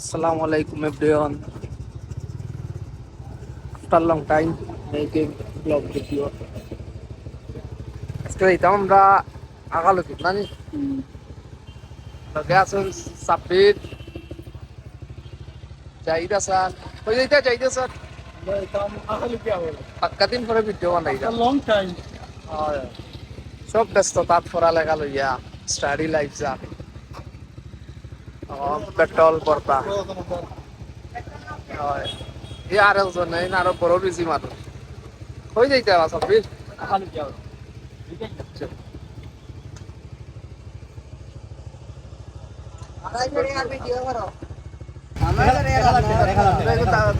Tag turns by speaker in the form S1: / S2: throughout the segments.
S1: Assalamu alaikum everyone. After a long time making vlog video. আজকে যাইতাম আমরা আগালুকি নানি লগে আছেন সাব্বির জাহিদা স্যার কই যাইতা স্যার পাক্কা দিন পরে ভিডিও বানাই সব ব্যস্ততা পড়ালেখা লইয়া স্টাডি লাইফ যা পেট্রোল ভরতা হয় এই আর একজন আরো বড় বিজি মানুষ কই যাইতে সাব্বির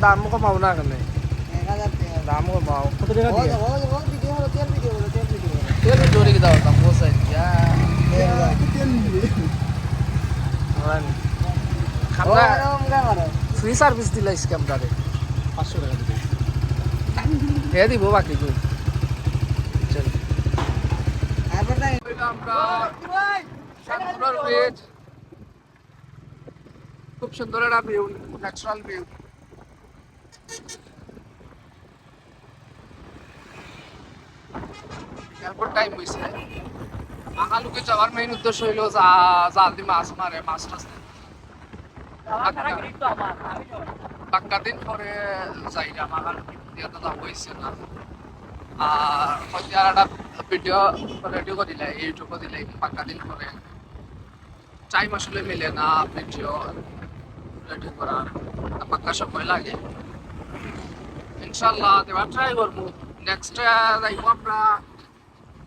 S1: দাম কমাও না কেন দাম কমাও কত টাকা তেল জোরে কি দাও দাম বসাই খামরা ফ্রি সার্ভিস দিলা স্ক্যামটারে 500 টাকা দিবে হে দিব বাকি তুই চল আমরা শান্তনুর বেজ খুব সুন্দর একটা ভিউ ন্যাচারাল ভিউ এরপর টাইম হয়েছে আগালুকে যাওয়ার মেইন উদ্দেশ্য হইল জাল দি মাছ মারে মাছ টাছ পাক্কা দিন পরে যাইলাম আগালুকে দিয়ে তো যাওয়া হয়েছে না আর হয়তো আর একটা ভিডিও রেডি করে দিলে ইউটিউবে দিলে পাক্কা দিন পরে টাইম আসলে মিলে না ভিডিও রেডি করার পাক্কা সময় লাগে ইনশাল্লাহ দেওয়ার ট্রাই করবো নেক্সট যাইব আমরা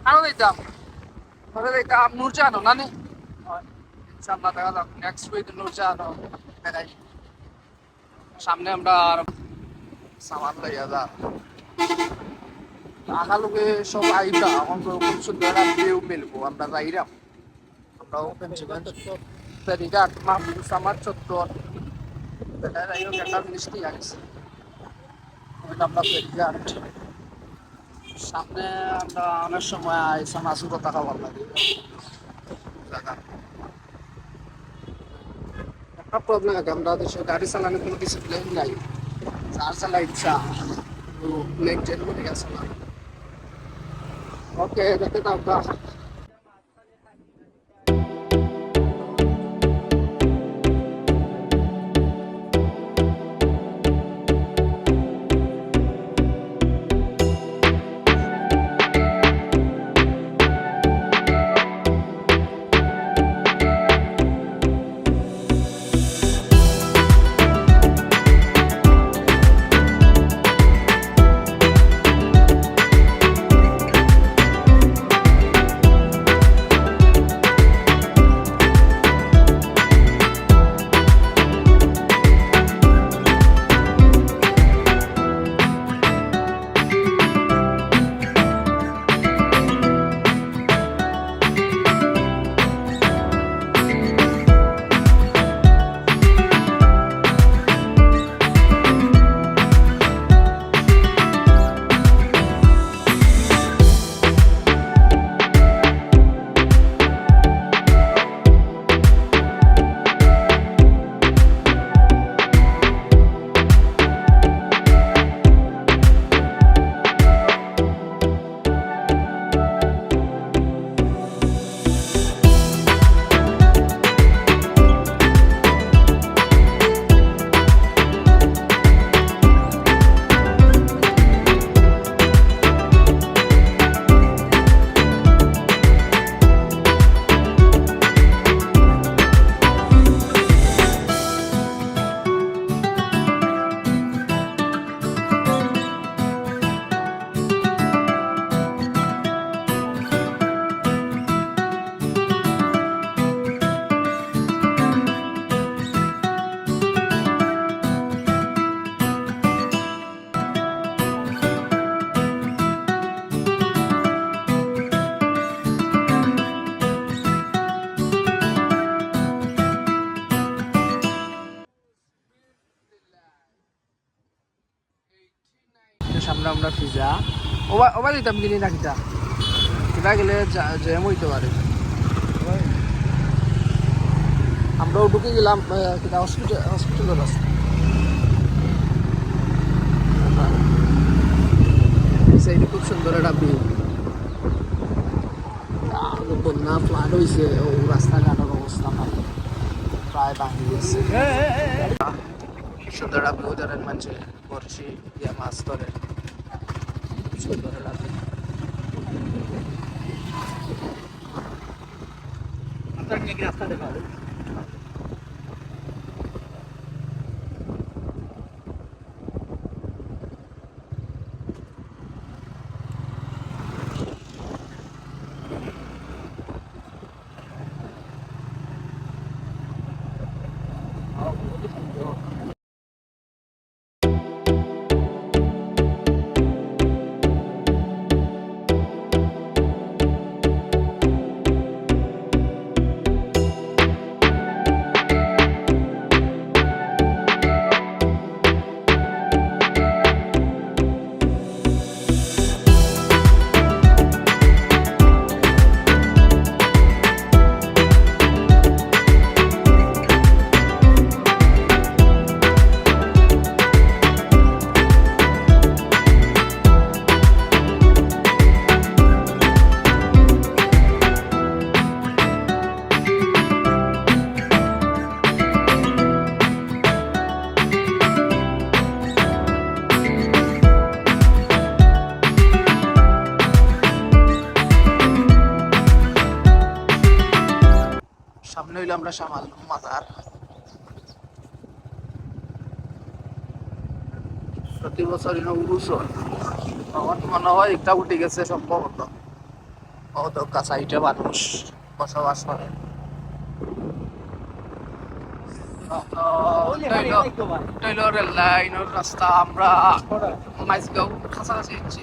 S1: আরো দিতাম নুরজাহানো না নি ইনশাল্লাহ দেখা যাক নেক্সট উইক নুরজাহানো দেখাই সামনে আমরা আর সামান লইয়া যা আগালুকে সব আইবা এখন তো খুব সুন্দর একটা ভিউ মিলবো আমরা যাইরাম আমরা ওপেন জীবন ফেরিঘাট মাহবুব সামার চত্বর একটা জিনিসটি আছে আমরা ফেরিঘাট সামনে আমরা অনেক সময় আইসাম আসু কথা খাবার লাগে একটা প্রবলেম আছে আমরা দেশে গাড়ি চালানো কোনো ডিসিপ্লিন নাই যার চালা ইচ্ছা মেনটেন করে গেছে না ওকে দেখতে দাও সামনে আমরা পিজা ওবা দিতাম কিনি না কিতা কিতা গেলে জ্যাম হইতে পারে আমরাও ঢুকে গেলাম হসপিটালের রাস্তা। সাইডে খুব সুন্দর একটা ভিউ। বন্যা ফ্লাড হয়েছে, ও রাস্তাঘাটের অবস্থা ভালো, প্রায় ভাঙি গেছে। সুন্দর একটা ভিউ ধরেন, মানুষের বর্ষি দিয়ে মাছ ধরে, সুন্দর একটা ভিউ। রাস্তা দেখা সামনে হইলো আমরা সামাল মাজার। প্রতি বছর উরুসন আমার মনে হয় একটা উঠে গেছে সম্ভবত। অত কাছাইটে মানুষ বসবাস করে। রেল লাইনের রাস্তা, আমরা মাইজগাঁও কাছাকাছি হচ্ছে।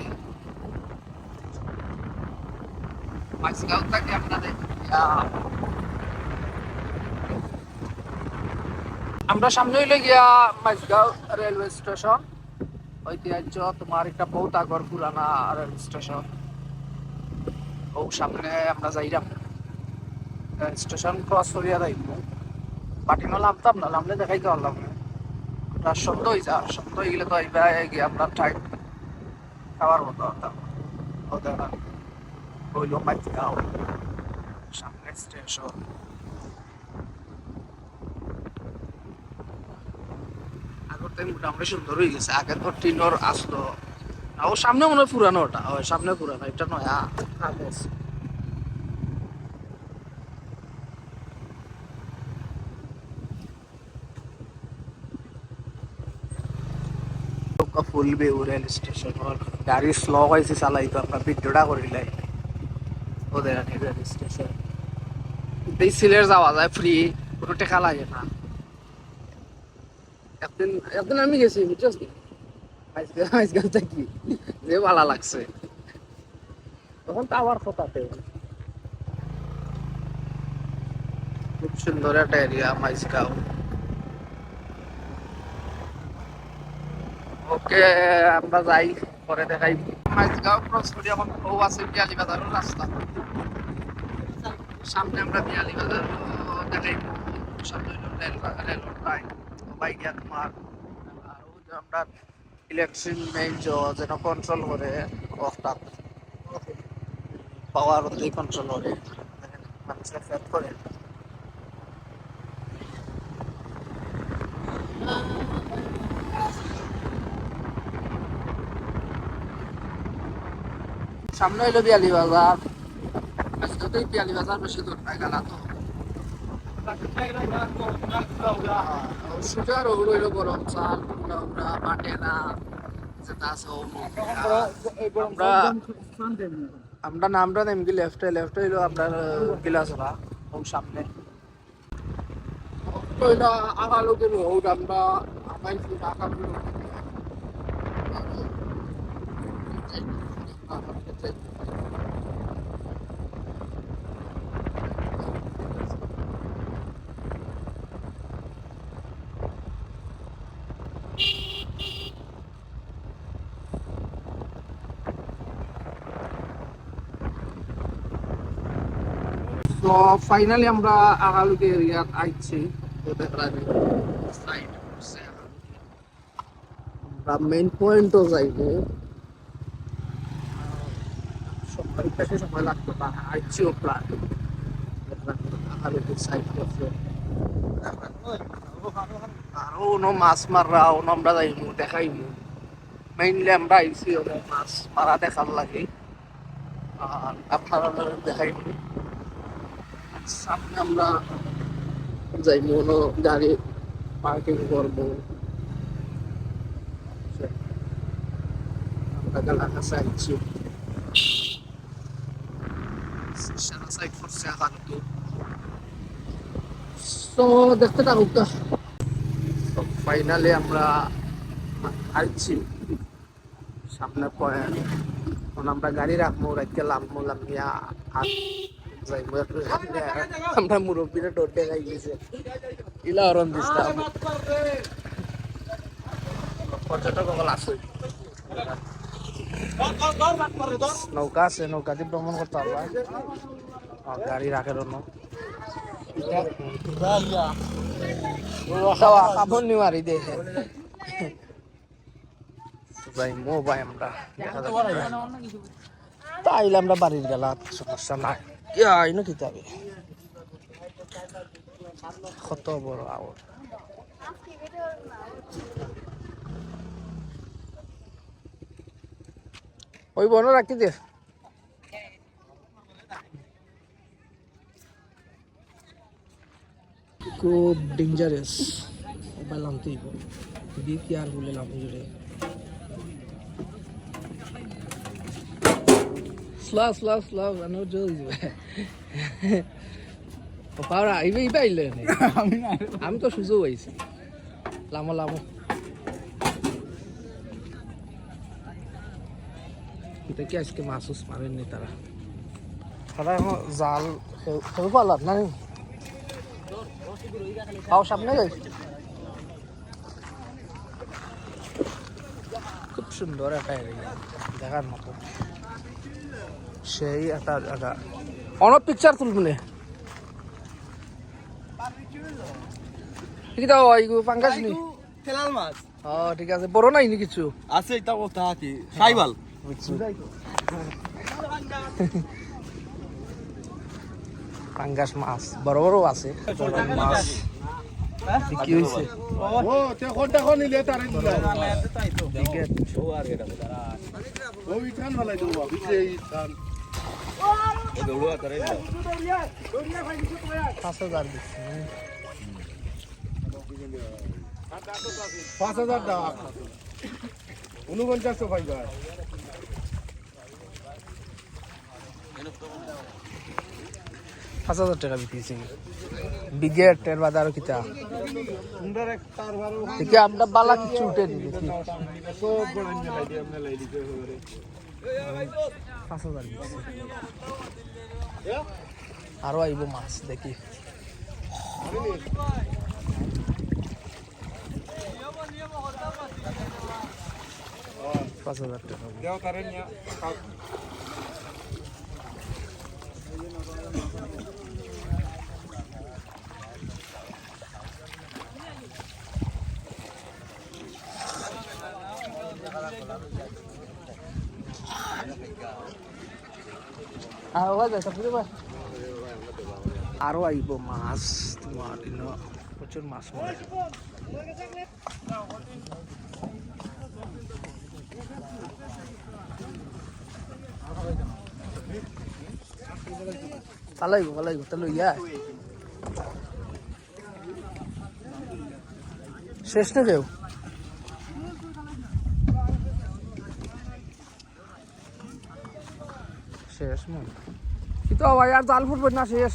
S1: মাইজগাঁও থেকে আপনাদের আমরা সামনে হইলে গিয়া মাইজগাঁও রেলওয়ে স্টেশন, ঐতিহ্য তোমার একটা বহুত আগর পুরানা রেল স্টেশন। ও সামনে আমরা যাইলাম, স্টেশন ক্রস করিয়া যাইব। বাটিনো নামতাম না, নামলে দেখাইতে পারলাম না। আপনার সন্ধ্যা হয়ে যা, সন্ধ্যা হয়ে গেলে তো এইবার গিয়ে আপনার টাইম খাবার মতো হইল মাইজগাঁও সামনে স্টেশন। মোটামুটি সুন্দর হয়ে গেছে, আগের তো টিনর আসতো। ও সামনে মনে হয় পুরানো, ওটা সামনে পুরানো, এটা নয়। ফুল ভিউ রেল স্টেশন, গাড়ি স্লো হয়েছে চালাই তো আপনার ভিডিওটা করিলাই ওদের রেল স্টেশন। এই সিলেট যাওয়া যায় ফ্রি, কোনো টাকা লাগে না। একদিন একদিন আমি গেছি বুঝছিস, মাইজগাঁও থাকি, যে ভালো লাগছে তখন তো আবার কথাতে। খুব সুন্দর একটা এরিয়া মাইজগাঁও। ওকে আমরা যাই, পরে দেখাই। মাইজগাঁও ক্রস করি এখন ও আছে বিয়ানীবাজারের রাস্তা। সামনে আমরা বিয়ানীবাজার দেখাই, সামনে রেল লাইন বাইকিয়া তোমার। আর ও যে আমরা ইলেকট্রিক মেইন যেন কন্ট্রোল করে, অর্থাৎ পাওয়ার দিয়ে কন্ট্রোল করে, মানুষকে ফেট করে। সামনে হইলো বিয়ানীবাজার, আজকে বিয়ানীবাজার বেশি দূর পাই গেল তো। সুগার ওগুলো হইলো গরম চাল, আমরা বাটে না যেটা আছে। আমরা আমরা নামটা নেম কি লেফটে লেফটে হইলো আপনার গিলাসরা ও সামনে হইলো আগালোকের রোড। আমরা আমাইছি আগালোকের তো ফাইনালি আমরা আগালুকে এরিয়াত আইছি তো দেখলাম সাইড করছে আমরা মেইন পয়েন্টও যাইবো সময় বেশি সময় লাগতো না আইছিও প্রায় দেখলাম আগালুকে সাইড করছে আরো অন্য মাছ মাররা অন্য আমরা যাইমু দেখাইমু মেইনলি আমরা আইছি অন্য মাছ মারা দেখার লাগে আর আপনারা দেখাইমু সামনে আমরা যাইমু অন্য গাড়ি পার্কিং করবো আমরা গালার কাছে আইছি সারা সাইড করছে আগালুকে তো দেখতে থাকুক ফাইনালি আমরা আইছি সামনে পয়েন্ট এখন আমরা গাড়ি রাখবো রাখতে লামবো লামিয়া আর যাইবো একটু আমরা মুরব্বীরা ডোর দেখাই গেছে ইলা অরণ দিস্তাম পর্যটক সকল আছে নৌকা আছে নৌকা দিয়ে ভ্রমণ করতে পারবা গাড়ি রাখে রনো খাবন নি মারি দে যাই মো ভাই আমরা তাইলে আমরা বাড়ির গেলা সমস্যা নাই কি আইনো কি যাবে কত বড় আওয়াজ ওই বনো রাখি দে খুব ডেঞ্জারাস মোবাইল আনতে হইব বি কেয়ারফুল লাভ জুড়ে স্লাভ আনো জলদি পাওয়া আইবে আইলে আমি তো সুযোগ হয়েছি লামো লামো দেখি আজকে মাছ মারেননি তারা তারা এখন জাল খেয়ে পালাম না পাও সামনে যাই খুব সুন্দর একটা এরিয়া দেখার মতো সেই একটা জায়গা অনেক পিকচার তুলবনে ঠিক আছে পাঙ্গাস নি
S2: তেলাল মাছ
S1: ঠিক আছে বড় নাই নি কিছু
S2: আছে এটা কথা কি খাইবাল
S1: পাঙ্গাস মাছ বড় বড় আছে মাছ কি হইছে
S2: ও তে কোনটা কোন নিলে তারে দিলা
S1: দেখে
S2: ও আর এটা ও ইঠান মালাই দেবো বিজে ইঠান ও দৌড়া তারে দিলা
S1: 5000 দিচ্ছে
S2: 5000 টাকা 4900 পাইবা
S1: 5000 টাকা বিক্রিছে বিগেট এর বাজার কিতা
S2: সুন্দর এক কারবারও
S1: দেখি আমরা বালা কিছু উঠে নি দেখি
S2: সব বড় নিয়ে লাই দিয়ে আমরা লাই দিতে হবে
S1: 5000 দিচ্ছে আরো আইবো মাছ দেখি পাঁচ হাজার টাকা
S2: দেও তারে নিয়া
S1: আরো আইব মাছ তোমার প্রচুর মাছ মারে পালাইব তাহলে ইয়া শেষ না কেউ শেষ মনে কিন্তু ভাই আর জাল ফুটবে না শেষ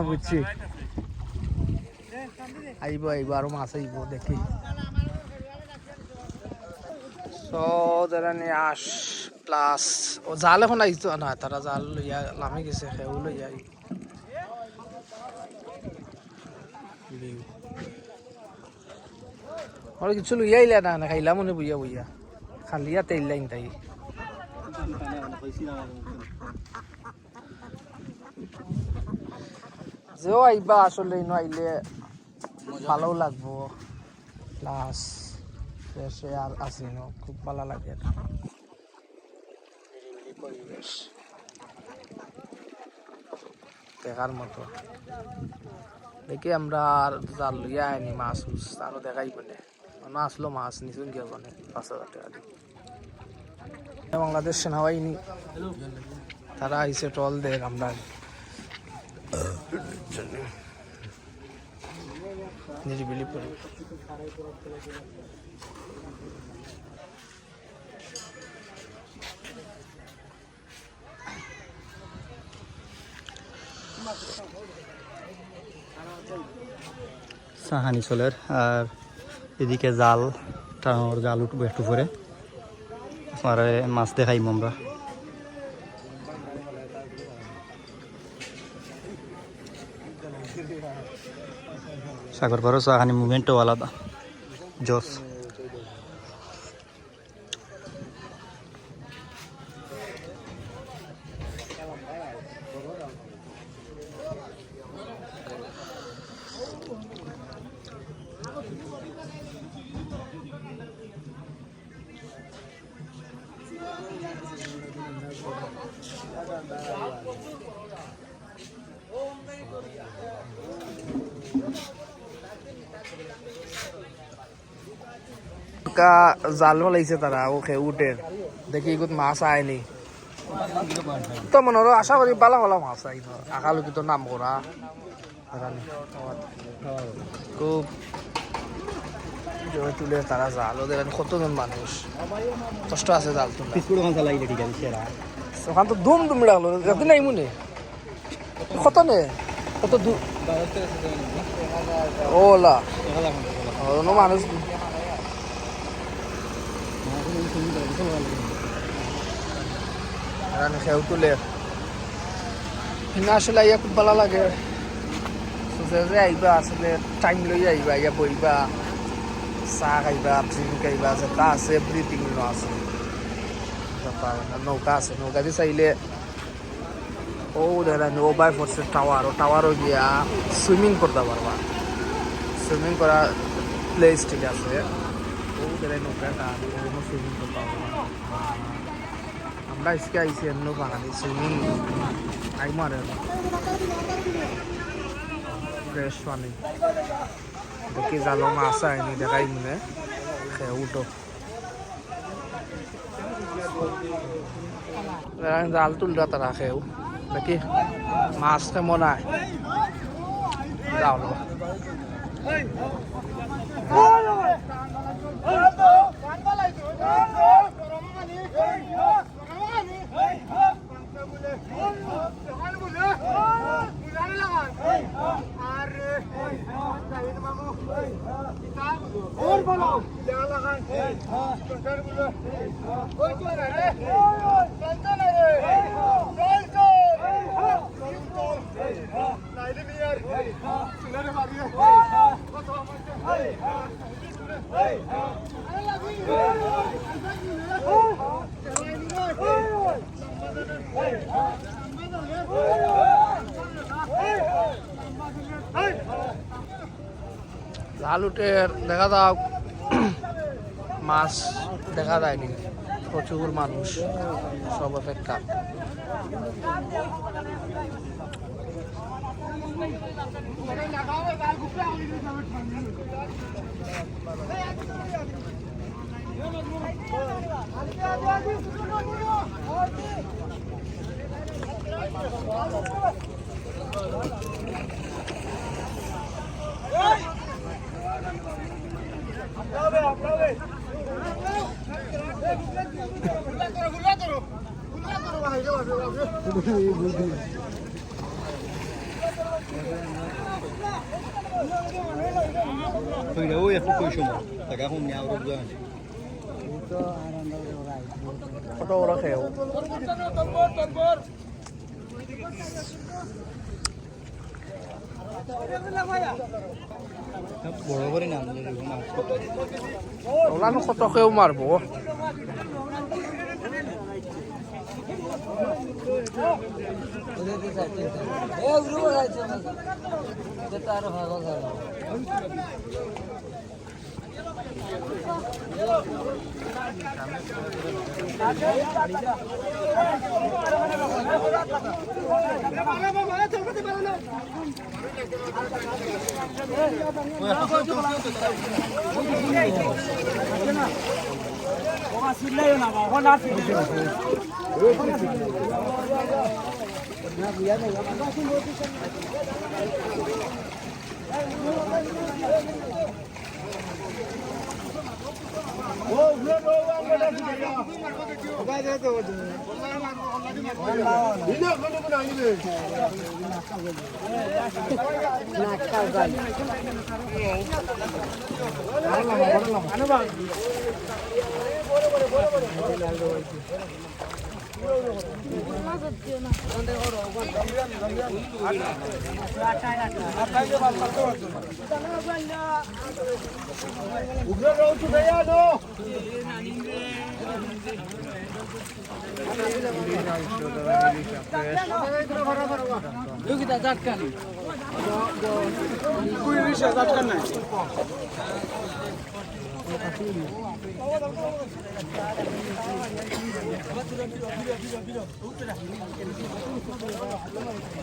S1: বুঝছি আইব আরো মাছ আইব দেখি যারা নিয়ে আস প্লাস ও জাল এখন আইতো না তারা জাল লইয়া নামে গেছে সেও লইয়া আর কিছু লইয়া আইলা না খাইলা মনে বইয়া খালিয়া তেল লাইন তাই যেও আইবা আসলে ইনো আইলে ভালো লাগবো প্লাস দেশে আর আসিনো খুব ভালো লাগে নিরিবিলি পরিবেশ দেখার মতো দেখি আমরা আর জাল লইয়া আইনি মাছ আরো দেখাই বলে না আসলো মাছ নিচুন গিয়ে মানে 5,000 টাকা দিয়ে বাংলাদেশ সেনাবাহিনী তারা আইসে টল দেখ আমরা নিরিবিলি পরিবেশ
S3: সাহানি চলের আর এদিকে জাল টানোর জাল উঠবো একটু পরে আর মাছ দেখাইম আমরা সাগর পারো সাহানি মুভমেন্টও আলাদা জোস
S1: জাল ফলাইছে তারা ওকে উঠে দেখি এগুলো মাছ আয়নি তো মনে হলো আশা করি বালা বালা মাছ আইন আকালুকি তো নাম করা খুব জয় তুলে তারা জাল ওদের কতজন মানুষ কষ্ট আছে জাল তোলা ওখান তো দুম দুম রাখলো যাতে নাই মনে কত নে কত দূর ওলা মানুষ খেউ তুলে আসলে আইয়া খুব ভালো লাগে যে আইবা আসলে টাইম লই আইবা আইয়া বইবা চাহ খাইবা ড্রিঙ্ক খাইবা যেটা আছে এভরিথিং আছে নৌকা আছে নৌকা দিয়ে চাইলে ও দেখা ওভার ফোর্সের টাওয়ার ও টাওয়ারও গিয়া সুইমিং করতে পারবা সুইমিং করা প্লেস ঠিক আছে ও দেখা নৌকা সুইমিং করতে পারবা আমরা আজকে আইসি এমন বাঙালি সুইমিং আই মারে ফ্রেশ পানি দেখি জালো মাছ আইনি দেখাই মনে খেয়ে উঠো জাল তুলরা তারা খেয়েও দেখি মাছ কেমন আয় যাও জাল উঠে দেখা যাও মাছ দেখা যায়নি প্রচুর মানুষ সব অপেক্ষা
S3: Oye, es poco yo, acá es un miau,
S1: কত বড় খেয়েও
S3: বড় করে নাম
S1: ওলানো কত খেয়েও মারবো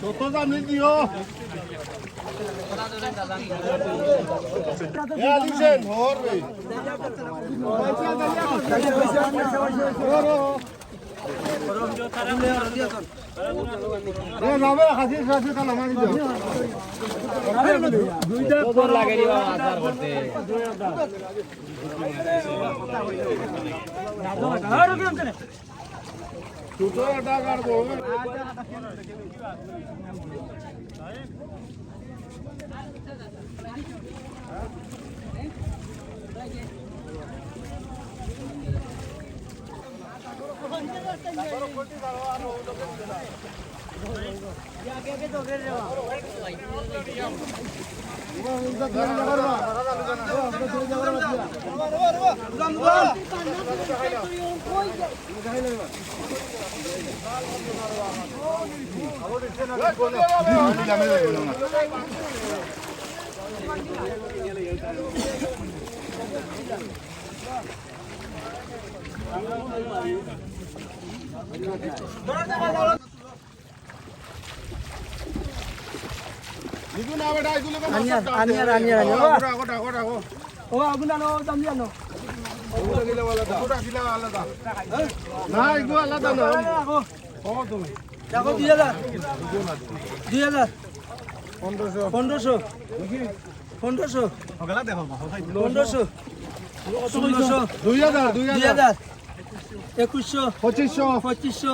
S2: কত দাম দিও দিছেন ভোর রে যাবে হাসি হাসি কাল আমার দিও দুইটা ফোন লাগাই দিবা আচার করতে ছোট টাকা করব
S4: একুশশো,
S2: 2500
S4: পঁচিশশো,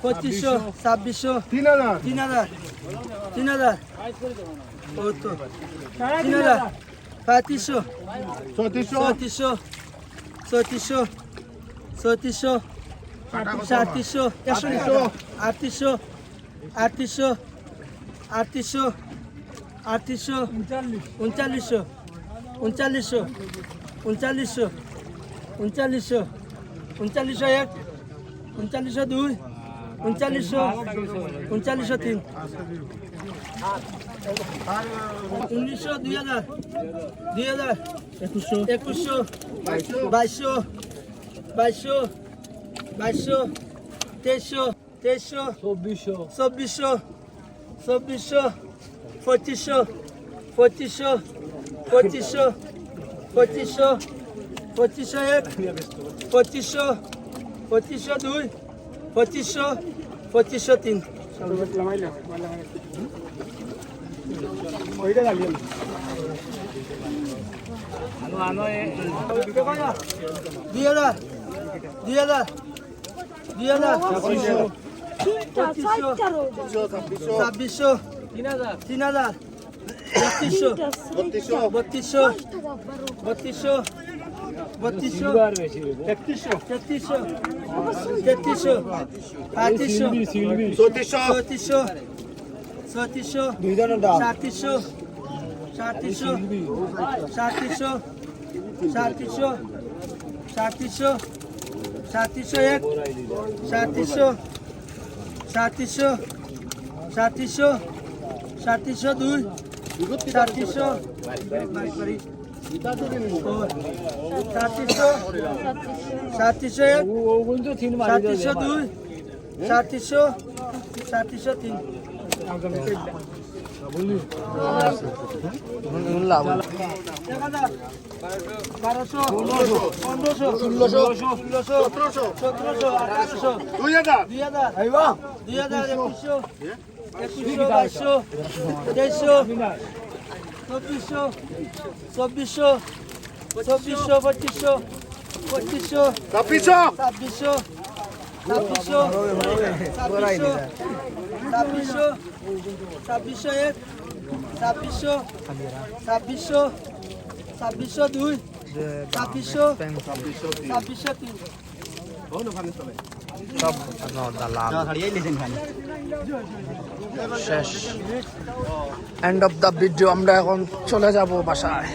S4: 2600,
S2: 3000
S4: 3000, 3000, 3000, 3500,
S2: 3400
S4: 3400, 3400, 3700, 3800, 3800, 3800, 3900, 3900, 3900, 3900, 3901, 3902, 3900, 3903, 1900, 2000, 2000, 2100, 2200, 2200, 2200, 2300, 2300, 2400, 2400, 2500, 2500, 2500, 2500, 2501, 2500, 2502, 2500, 2503. দুই হাজার 2600, 3000, 3200, 3200, 3200, 3200, 3300, 3300, 3400, 3400, 3400, 3700, 3700, 3700, 3700, 3700, 3701, 3700, 3700 3700 3702 3700 3700 3702 3700 3703
S1: শেষ এন্ড অফ দ্য ভিডিও আমরা এখন চলে যাব বাসায়